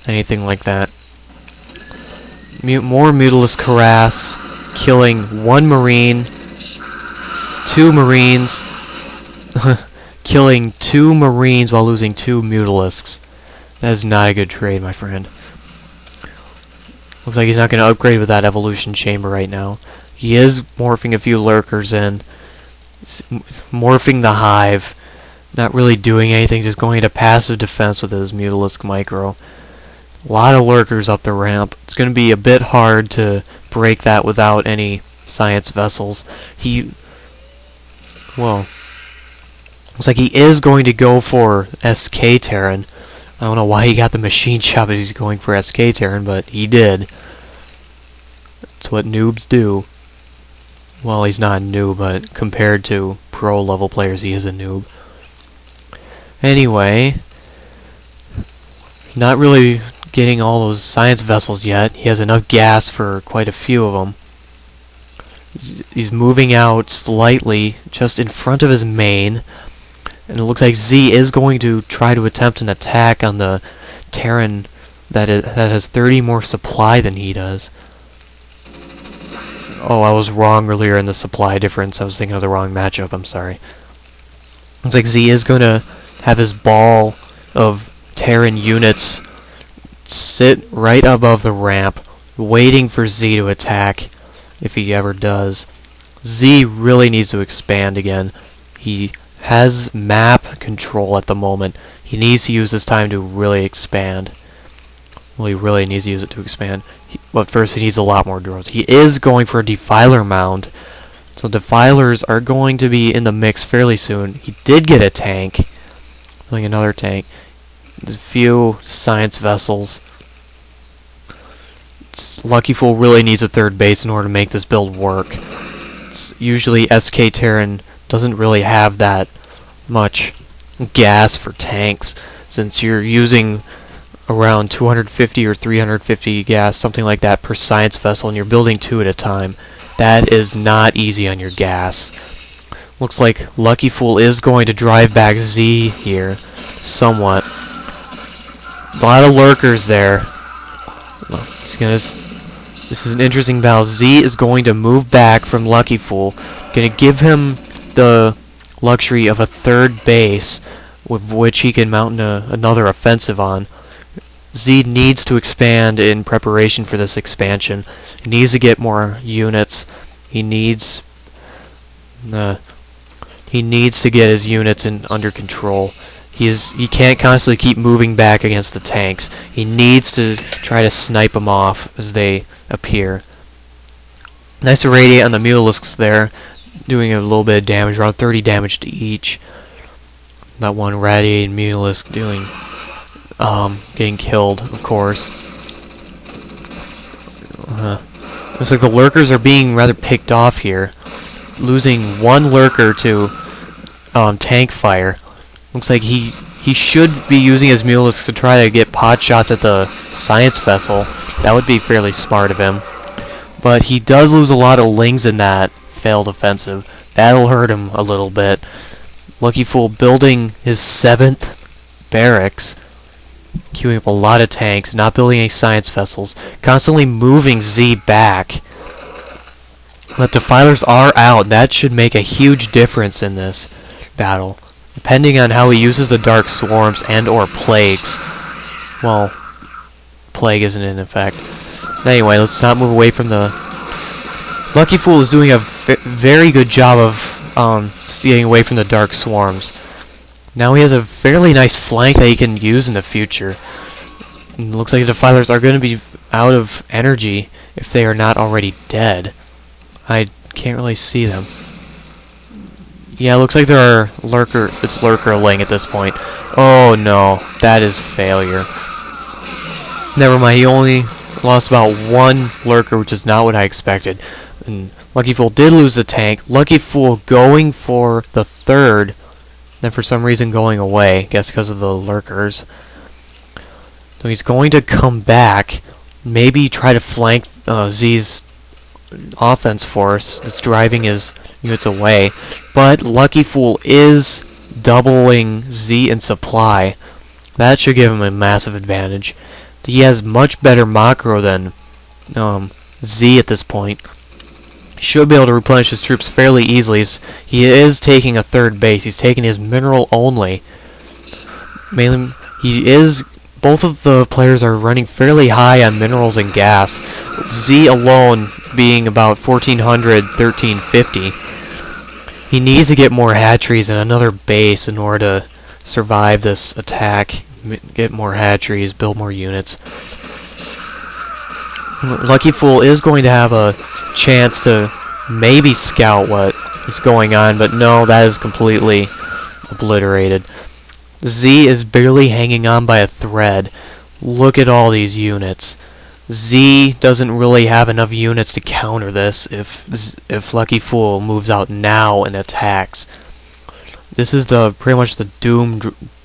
anything like that. More Mutalisk harass, killing 1 Marine, 2 Marines, killing 2 Marines while losing 2 Mutalisks. That is not a good trade, my friend. Looks like he's not going to upgrade with that evolution chamber right now. He is morphing a few lurkers in, morphing the hive, not really doing anything, just going into passive defense with his Mutalisk micro. A lot of lurkers up the ramp. It's going to be a bit hard to break that without any science vessels. Well, looks like he is going to go for SK Terran. I don't know why he got the machine shop if he's going for SK Terran, but he did. That's what noobs do. Well, he's not a noob, but compared to pro level players, he is a noob. Anyway, not really getting all those science vessels yet. He has enough gas for quite a few of them. He's moving out slightly just in front of his main, and it looks like Z is going to try to attempt an attack on the Terran that has 30 more supply than he does. Oh, I was wrong earlier in the supply difference. I was thinking of the wrong matchup. I'm sorry. Looks like Z is going to have his ball of Terran units sit right above the ramp, waiting for Z to attack, if he ever does. Z really needs to expand again. He has map control at the moment. He needs to use this time to really expand. Well, he really needs to use it to expand. But first he needs a lot more drones. He is going for a Defiler mound. So Defilers are going to be in the mix fairly soon. He did get a tank. Like another tank. There's a few science vessels. LuckyFool really needs a third base in order to make this build work. Usually SK Terran doesn't really have that much gas for tanks, since you're using around 250 or 350 gas, something like that, per science vessel, and you're building 2 at a time. That is not easy on your gas. Looks like LuckyFool is going to drive back Z here, somewhat. A lot of lurkers there. This is an interesting battle. Z is going to move back from LuckyFool. Going to give him the luxury of a third base with which he can mount another offensive on. Z needs to expand in preparation for this expansion. He needs to get more units. He needs to get his units under control. He can't constantly keep moving back against the tanks. He needs to try to snipe them off as they appear. Nice irradiate on the Mutalisks there, doing a little bit of damage, around 30 damage to each. That one radiated Mutalisk doing getting killed, of course. Looks like the lurkers are being rather picked off here, losing 1 lurker to tank fire. Looks like he should be using his Mutalisks to try to get pot shots at the science vessel. That would be fairly smart of him. But he does lose a lot of lings in that failed offensive. That'll hurt him a little bit. LuckyFool building his 7th barracks, queuing up a lot of tanks, not building any science vessels, constantly moving Z back. The Defilers are out. That should make a huge difference in this battle, depending on how he uses the Dark Swarms and or Plagues. Well, Plague isn't in effect. Anyway, let's not move away from the... LuckyFool is doing a very good job of staying away from the Dark Swarms. Now he has a fairly nice flank that he can use in the future. And it looks like the Defilers are going to be out of energy if they are not already dead. I can't really see them. Yeah, it looks like there are it's lurkerling at this point. Oh no, that is failure. Never mind, he only lost about 1 lurker, which is not what I expected. And LuckyFool did lose the tank. LuckyFool going for the 3rd, then for some reason going away, I guess because of the lurkers. So he's going to come back, maybe try to flank Z's offense force that's driving his units away, but LuckyFool is doubling Z in supply. That should give him a massive advantage. He has much better macro than Z at this point. He should be able to replenish his troops fairly easily. He is taking a third base. He's taking his mineral only. Mainly, both of the players are running fairly high on minerals and gas. Z alone being about 1400, 1350. He needs to get more hatcheries and another base in order to survive this attack. Get more hatcheries, build more units. LuckyFool is going to have a chance to maybe scout what is going on, but no, that is completely obliterated. Z is barely hanging on by a thread. Look at all these units. Z doesn't really have enough units to counter this if LuckyFool moves out now and attacks. This is pretty much the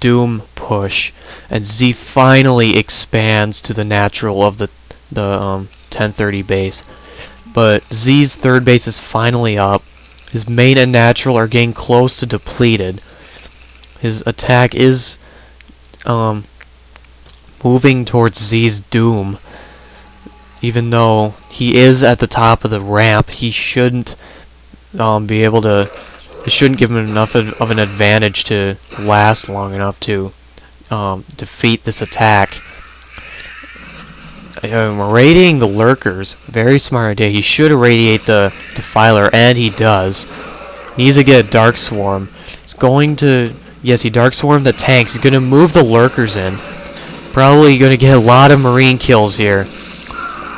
doom push, and Z finally expands to the natural of the 1030 base. But Z's third base is finally up. His main and natural are getting close to depleted. His attack is moving towards Z's doom. Even though he is at the top of the ramp, he shouldn't be able to. It shouldn't give him enough of an advantage to last long enough to defeat this attack. Irradiating the lurkers, very smart idea. He should irradiate the defiler, and he does. He needs to get a dark swarm. He's going to, yes, he dark swarmed the tanks. He's going to move the lurkers in. Probably going to get a lot of marine kills here.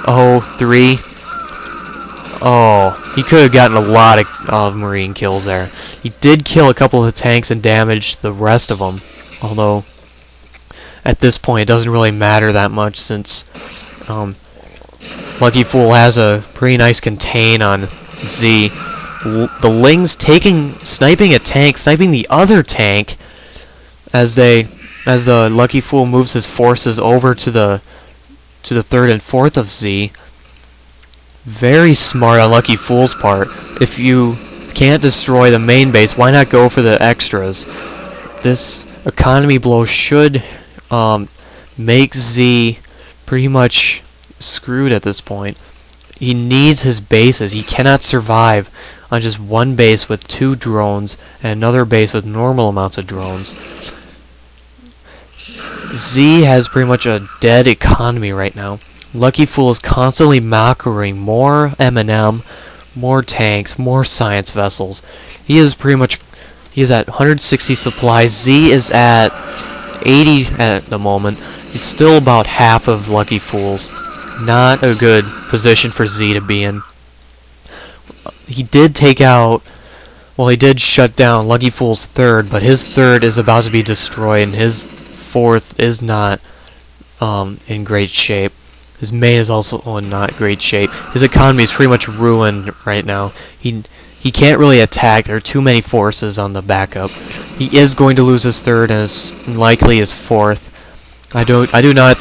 Oh, 3. Oh, he could have gotten a lot of marine kills there. He did kill a couple of the tanks and damage the rest of them. Although, at this point, it doesn't really matter that much since LuckyFool has a pretty nice contain on Z. The Lings sniping a tank, sniping the other tank as the LuckyFool moves his forces over to the third and fourth of Z. Very smart on LuckyFool's part. If you can't destroy the main base, why not go for the extras? This economy blow should make Z pretty much screwed at this point. He needs his bases. He cannot survive on just one base with 2 drones and another base with normal amounts of drones. Z has pretty much a dead economy right now. LuckyFool is constantly macroing more M&M, more tanks, more science vessels. He is at 160 supplies. Z is at 80 at the moment. He's still about half of LuckyFool's. Not a good position for Z to be in. He did shut down LuckyFool's third, but his third is about to be destroyed, and his fourth is not in great shape. His main is also in not great shape. His economy is pretty much ruined right now. He can't really attack. There are too many forces on the backup. He is going to lose his third and likely his fourth. I do not